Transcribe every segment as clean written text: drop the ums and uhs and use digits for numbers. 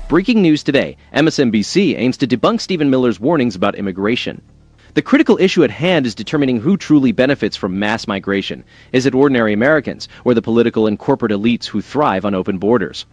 Breaking news today, MSNBC aims to debunk Stephen Miller's warnings about immigration. The critical issue at hand is determining who truly benefits from mass migration. Is it ordinary Americans, or the political and corporate elites who thrive on open borders?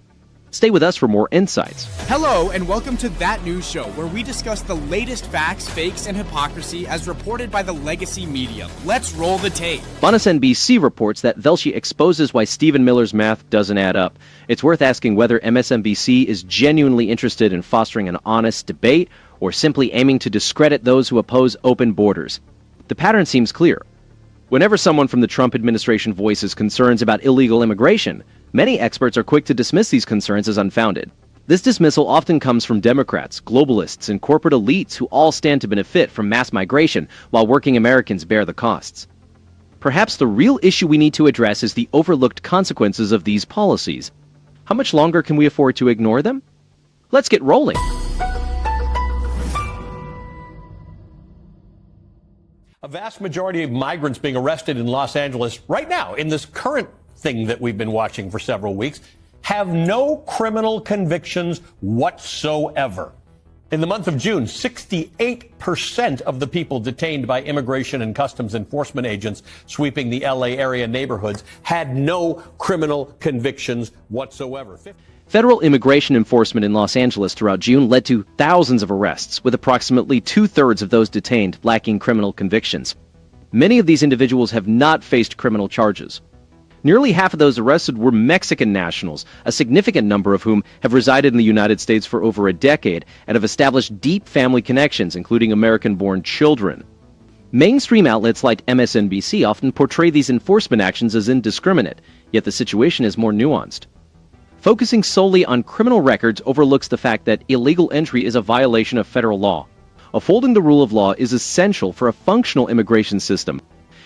Stay with us for more insights. Hello, and welcome to That News Show, where we discuss the latest facts, fakes, and hypocrisy as reported by the legacy media. Let's roll the tape. MSNBC reports that Velshi exposes why Stephen Miller's math doesn't add up. It's worth asking whether MSNBC is genuinely interested in fostering an honest debate or simply aiming to discredit those who oppose open borders. The pattern seems clear. Whenever someone from the Trump administration voices concerns about illegal immigration, many experts are quick to dismiss these concerns as unfounded. This dismissal often comes from Democrats, globalists, and corporate elites who all stand to benefit from mass migration while working Americans bear the costs. Perhaps the real issue we need to address is the overlooked consequences of these policies. How much longer can we afford to ignore them? Let's get rolling. A vast majority of migrants being arrested in Los Angeles right now, in this current thing that we've been watching for several weeks, have no criminal convictions whatsoever. In the month of June, 68% of the people detained by immigration and customs enforcement agents sweeping the LA area neighborhoods had no criminal convictions whatsoever. Federal immigration enforcement in Los Angeles throughout June led to thousands of arrests, with approximately two-thirds of those detained lacking criminal convictions. Many of these individuals have not faced criminal charges. Nearly half of those arrested were Mexican nationals, a significant number of whom have resided in the United States for over a decade and have established deep family connections, including American-born children. Mainstream outlets like MSNBC often portray these enforcement actions as indiscriminate, yet the situation is more nuanced. Focusing solely on criminal records overlooks the fact that illegal entry is a violation of federal law. Upholding the rule of law is essential for a functional immigration system.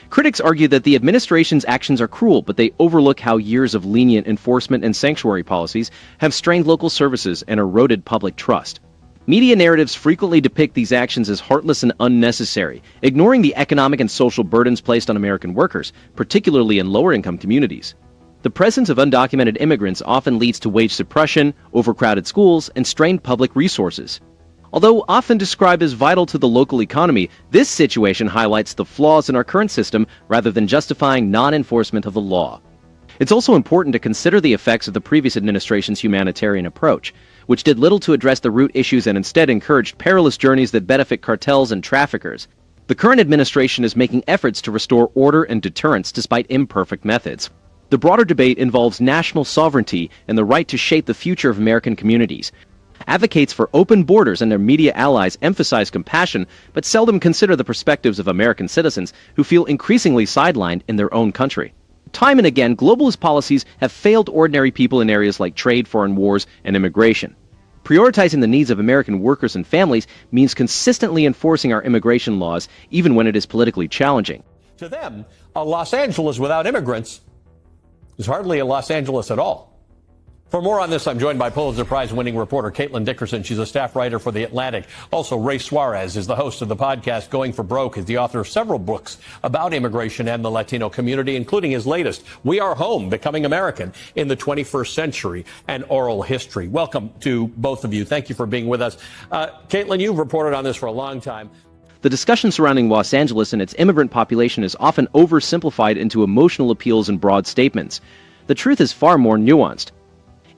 Critics argue that the administration's actions are cruel, but they overlook how years of lenient enforcement and sanctuary policies have strained local services and eroded public trust. Media narratives frequently depict these actions as heartless and unnecessary, ignoring the economic and social burdens placed on American workers, particularly in lower-income communities. The presence of undocumented immigrants often leads to wage suppression, overcrowded schools, and strained public resources. Although often described as vital to the local economy, this situation highlights the flaws in our current system rather than justifying non-enforcement of the law. It's also important to consider the effects of the previous administration's humanitarian approach, which did little to address the root issues and instead encouraged perilous journeys that benefit cartels and traffickers. The current administration is making efforts to restore order and deterrence despite imperfect methods. The broader debate involves national sovereignty and the right to shape the future of American communities. Advocates for open borders and their media allies emphasize compassion, but seldom consider the perspectives of American citizens who feel increasingly sidelined in their own country. Time and again, globalist policies have failed ordinary people in areas like trade, foreign wars, and immigration. Prioritizing the needs of American workers and families means consistently enforcing our immigration laws, even when it is politically challenging. To them, a Los Angeles without immigrants is hardly a Los Angeles at all. For more on this, I'm joined by Pulitzer Prize-winning reporter Caitlin Dickerson. She's a staff writer for The Atlantic. Also, Ray Suarez is the host of the podcast Going for Broke. He's the author of several books about immigration and the Latino community, including his latest, We Are Home, Becoming American in the 21st Century, and Oral History. Welcome to both of you. Thank you for being with us. Caitlin, you've reported on this for a long time. The discussion surrounding Los Angeles and its immigrant population is often oversimplified into emotional appeals and broad statements. The truth is far more nuanced.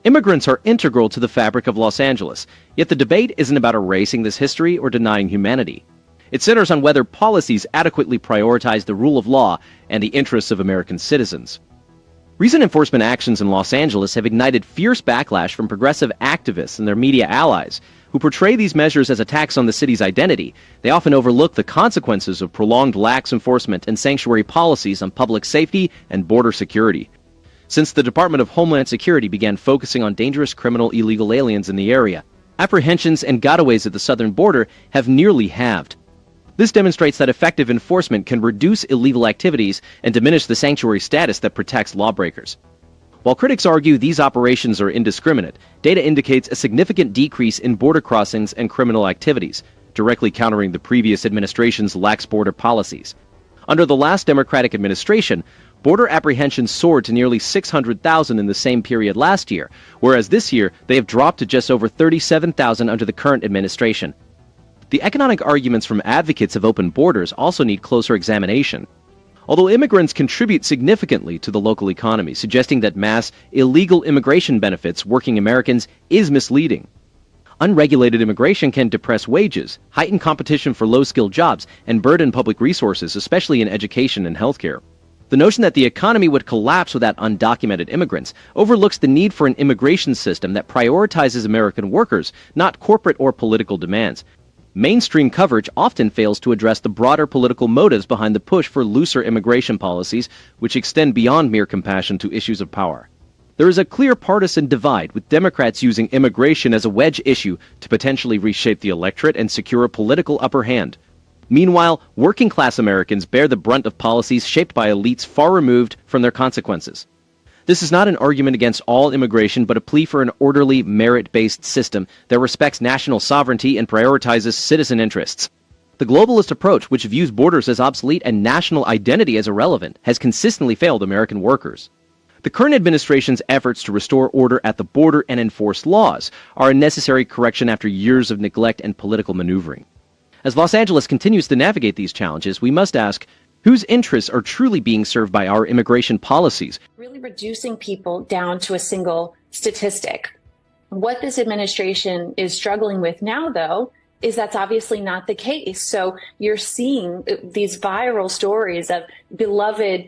Immigrants are integral to the fabric of Los Angeles, yet the debate isn't about erasing this history or denying humanity. It centers on whether policies adequately prioritize the rule of law and the interests of American citizens. Recent enforcement actions in Los Angeles have ignited fierce backlash from progressive activists and their media allies, who portray these measures as attacks on the city's identity. They often overlook the consequences of prolonged lax enforcement and sanctuary policies on public safety and border security. Since the Department of Homeland Security began focusing on dangerous criminal illegal aliens in the area, apprehensions and gotaways at the southern border have nearly halved. This demonstrates that effective enforcement can reduce illegal activities and diminish the sanctuary status that protects lawbreakers. While critics argue these operations are indiscriminate, data indicates a significant decrease in border crossings and criminal activities, directly countering the previous administration's lax border policies. Under the last Democratic administration, Border apprehensions soared to nearly 600,000 in the same period last year, whereas this year they have dropped to just over 37,000 under the current administration. The economic arguments from advocates of open borders also need closer examination. Although immigrants contribute significantly to the local economy, suggesting that mass illegal immigration benefits working Americans is misleading. Unregulated immigration can depress wages, heighten competition for low-skilled jobs, and burden public resources, especially in education and healthcare. The notion that the economy would collapse without undocumented immigrants overlooks the need for an immigration system that prioritizes American workers, not corporate or political demands. Mainstream coverage often fails to address the broader political motives behind the push for looser immigration policies, which extend beyond mere compassion to issues of power. There is a clear partisan divide, with Democrats using immigration as a wedge issue to potentially reshape the electorate and secure a political upper hand. Meanwhile, working-class Americans bear the brunt of policies shaped by elites far removed from their consequences. This is not an argument against all immigration, but a plea for an orderly, merit-based system that respects national sovereignty and prioritizes citizen interests. The globalist approach, which views borders as obsolete and national identity as irrelevant, has consistently failed American workers. The current administration's efforts to restore order at the border and enforce laws are a necessary correction after years of neglect and political maneuvering. As Los Angeles continues to navigate these challenges, we must ask, whose interests are truly being served by our immigration policies? Really reducing people down to a single statistic. What this administration is struggling with now, though, is that's obviously not the case. So you're seeing these viral stories of beloved,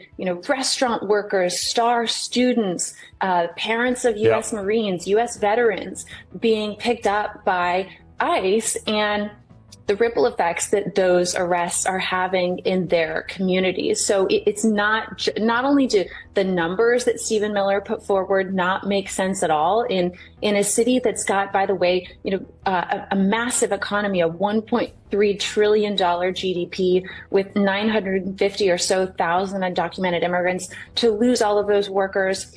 restaurant workers, star students, parents of U.S. Marines, U.S. veterans being picked up by ICE, and the ripple effects that those arrests are having in their communities. So it's not only do the numbers that Stephen Miller put forward not make sense at all in a city that's got, by the way, a massive economy, a $1.3 trillion GDP with 950 or so thousand undocumented immigrants, to lose all of those workers.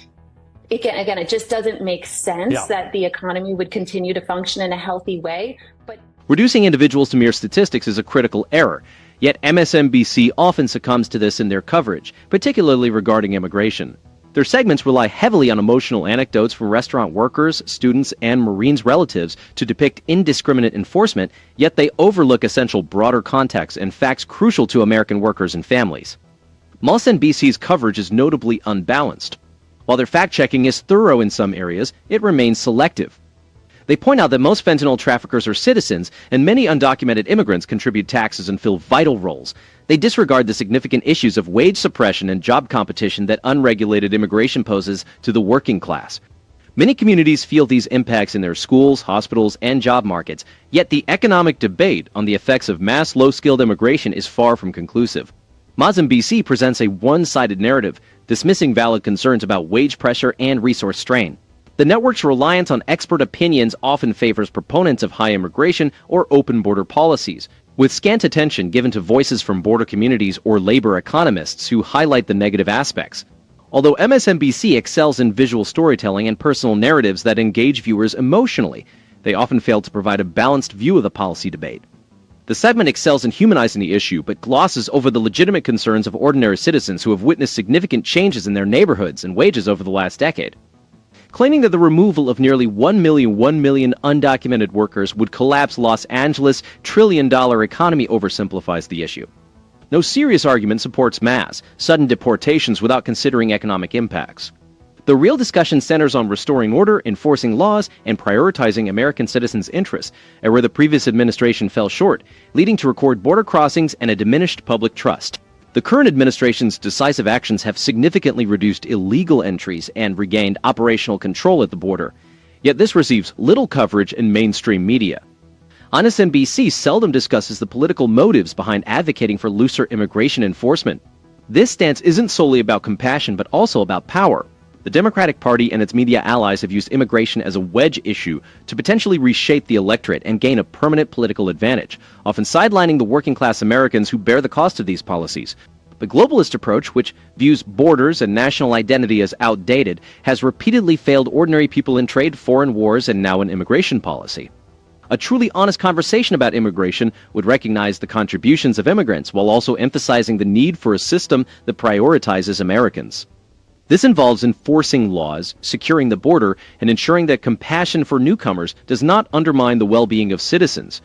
Again, it just doesn't make sense that the economy would continue to function in a healthy way. But reducing individuals to mere statistics is a critical error, yet MSNBC often succumbs to this in their coverage, particularly regarding immigration. Their segments rely heavily on emotional anecdotes from restaurant workers, students, and Marines' relatives to depict indiscriminate enforcement, yet they overlook essential broader context and facts crucial to American workers and families. MSNBC's coverage is notably unbalanced. While their fact-checking is thorough in some areas, it remains selective. They point out that most fentanyl traffickers are citizens, and many undocumented immigrants contribute taxes and fill vital roles. They disregard the significant issues of wage suppression and job competition that unregulated immigration poses to the working class. Many communities feel these impacts in their schools, hospitals, and job markets, yet the economic debate on the effects of mass low-skilled immigration is far from conclusive. MSNBC presents a one-sided narrative, dismissing valid concerns about wage pressure and resource strain. The network's reliance on expert opinions often favors proponents of high immigration or open border policies, with scant attention given to voices from border communities or labor economists who highlight the negative aspects. Although MSNBC excels in visual storytelling and personal narratives that engage viewers emotionally, they often fail to provide a balanced view of the policy debate. The segment excels in humanizing the issue, but glosses over the legitimate concerns of ordinary citizens who have witnessed significant changes in their neighborhoods and wages over the last decade. Claiming that the removal of nearly 1 million undocumented workers would collapse Los Angeles' trillion-dollar economy oversimplifies the issue. No serious argument supports mass, sudden deportations without considering economic impacts. The real discussion centers on restoring order, enforcing laws, and prioritizing American citizens' interests, and where the previous administration fell short, leading to record border crossings and a diminished public trust. The current administration's decisive actions have significantly reduced illegal entries and regained operational control at the border, yet this receives little coverage in mainstream media. MSNBC seldom discusses the political motives behind advocating for looser immigration enforcement. This stance isn't solely about compassion, but also about power. The Democratic Party and its media allies have used immigration as a wedge issue to potentially reshape the electorate and gain a permanent political advantage, often sidelining the working-class Americans who bear the cost of these policies. The globalist approach, which views borders and national identity as outdated, has repeatedly failed ordinary people in trade, foreign wars, and now in immigration policy. A truly honest conversation about immigration would recognize the contributions of immigrants while also emphasizing the need for a system that prioritizes Americans. This involves enforcing laws, securing the border, and ensuring that compassion for newcomers does not undermine the well-being of citizens.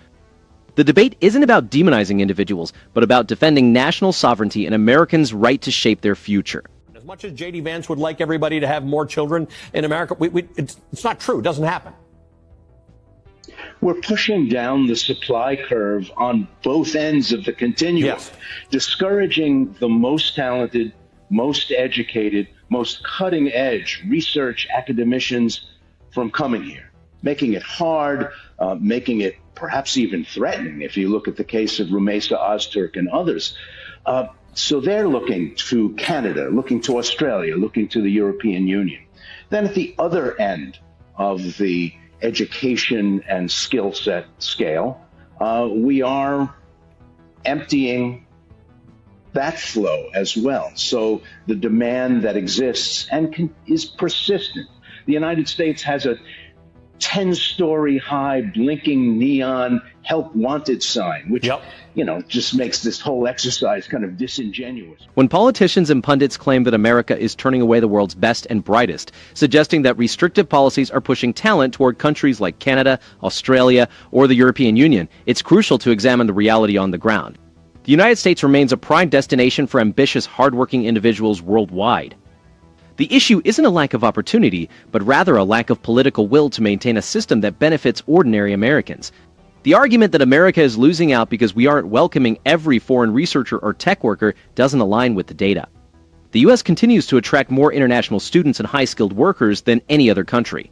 The debate isn't about demonizing individuals, but about defending national sovereignty and Americans' right to shape their future. As much as J.D. Vance would like everybody to have more children in America, it's not true. It doesn't happen. We're pushing down the supply curve on both ends of the continuum, Yes. discouraging the most talented, most educated, most cutting-edge research academicians from coming here, making it hard, making it perhaps even threatening, if you look at the case of Rumeysa Ozturk and others. So they're looking to Canada, looking to Australia, looking to the European Union. Then at the other end of the education and skill set scale, we are emptying that flow as well. So the demand that exists and is persistent. The United States has a 10-story high blinking neon help wanted sign, which, just makes this whole exercise kind of disingenuous. When politicians and pundits claim that America is turning away the world's best and brightest, suggesting that restrictive policies are pushing talent toward countries like Canada, Australia, or the European Union, it's crucial to examine the reality on the ground. The United States remains a prime destination for ambitious, hardworking individuals worldwide. The issue isn't a lack of opportunity, but rather a lack of political will to maintain a system that benefits ordinary Americans. The argument that America is losing out because we aren't welcoming every foreign researcher or tech worker doesn't align with the data. The U.S. continues to attract more international students and high-skilled workers than any other country.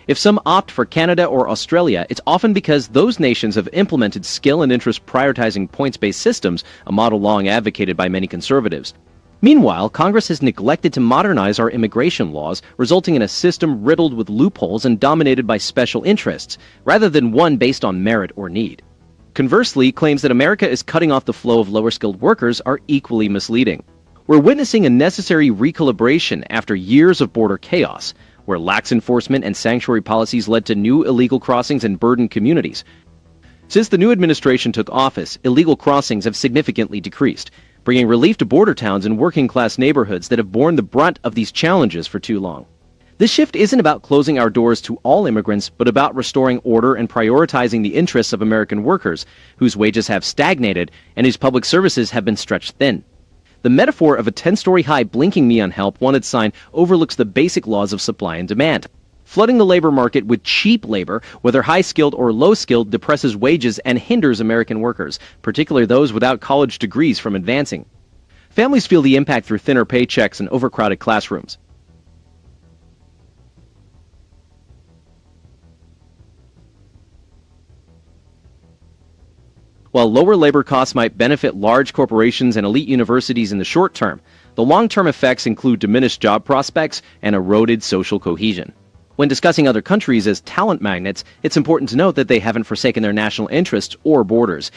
If some opt for Canada or Australia, it's often because those nations have implemented skill and interest prioritizing points-based systems, a model long advocated by many conservatives. Meanwhile, Congress has neglected to modernize our immigration laws, resulting in a system riddled with loopholes and dominated by special interests, rather than one based on merit or need. Conversely, claims that America is cutting off the flow of lower-skilled workers are equally misleading. We're witnessing a necessary recalibration after years of border chaos, where lax enforcement and sanctuary policies led to new illegal crossings and burdened communities. Since the new administration took office, illegal crossings have significantly decreased, bringing relief to border towns and working-class neighborhoods that have borne the brunt of these challenges for too long. This shift isn't about closing our doors to all immigrants, but about restoring order and prioritizing the interests of American workers, whose wages have stagnated and whose public services have been stretched thin. The metaphor of a 10-story high blinking neon help wanted sign overlooks the basic laws of supply and demand. Flooding the labor market with cheap labor, whether high-skilled or low-skilled, depresses wages and hinders American workers, particularly those without college degrees, from advancing. Families feel the impact through thinner paychecks and overcrowded classrooms. While lower labor costs might benefit large corporations and elite universities in the short term, the long-term effects include diminished job prospects and eroded social cohesion. When discussing other countries as talent magnets, it's important to note that they haven't forsaken their national interests or borders.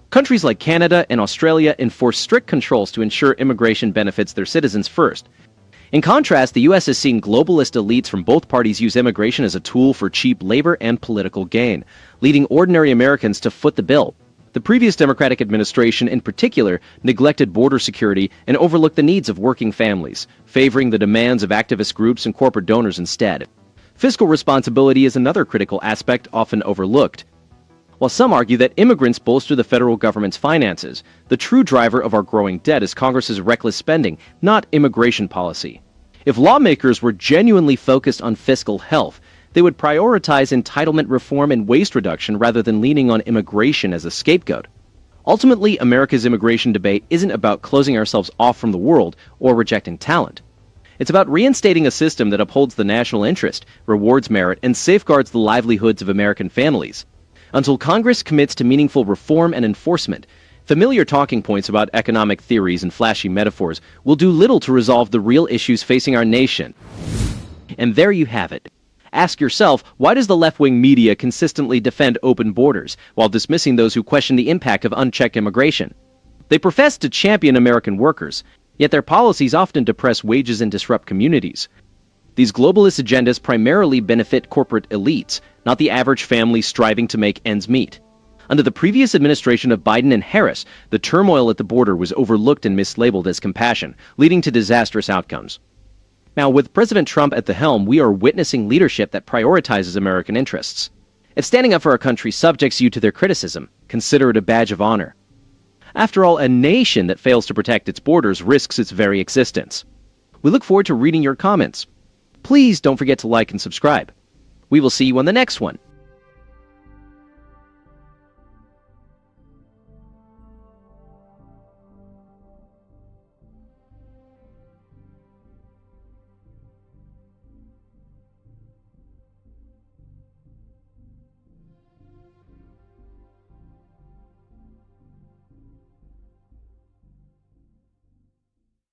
Countries like Canada and Australia enforce strict controls to ensure immigration benefits their citizens first. In contrast, the U.S. has seen globalist elites from both parties use immigration as a tool for cheap labor and political gain, leading ordinary Americans to foot the bill. The previous Democratic administration, in particular, neglected border security and overlooked the needs of working families, favoring the demands of activist groups and corporate donors instead. Fiscal responsibility is another critical aspect often overlooked. While some argue that immigrants bolster the federal government's finances, the true driver of our growing debt is Congress's reckless spending, not immigration policy. If lawmakers were genuinely focused on fiscal health, they would prioritize entitlement reform and waste reduction rather than leaning on immigration as a scapegoat. Ultimately, America's immigration debate isn't about closing ourselves off from the world or rejecting talent. It's about reinstating a system that upholds the national interest, rewards merit, and safeguards the livelihoods of American families. Until Congress commits to meaningful reform and enforcement, familiar talking points about economic theories and flashy metaphors will do little to resolve the real issues facing our nation. And there you have it. Ask yourself, why does the left-wing media consistently defend open borders while dismissing those who question the impact of unchecked immigration? They profess to champion American workers, yet their policies often depress wages and disrupt communities. The These globalist agendas primarily benefit corporate elites, not the average family striving to make ends meet. Under the previous administration of Biden and Harris, the turmoil at the border was overlooked and mislabeled as compassion, leading to disastrous outcomes. Now, with President Trump at the helm, we are witnessing leadership that prioritizes American interests. If standing up for our country subjects you to their criticism, consider it a badge of honor. After all, a nation that fails to protect its borders risks its very existence. We look forward to reading your comments. Please don't forget to like and subscribe. We will see you on the next one.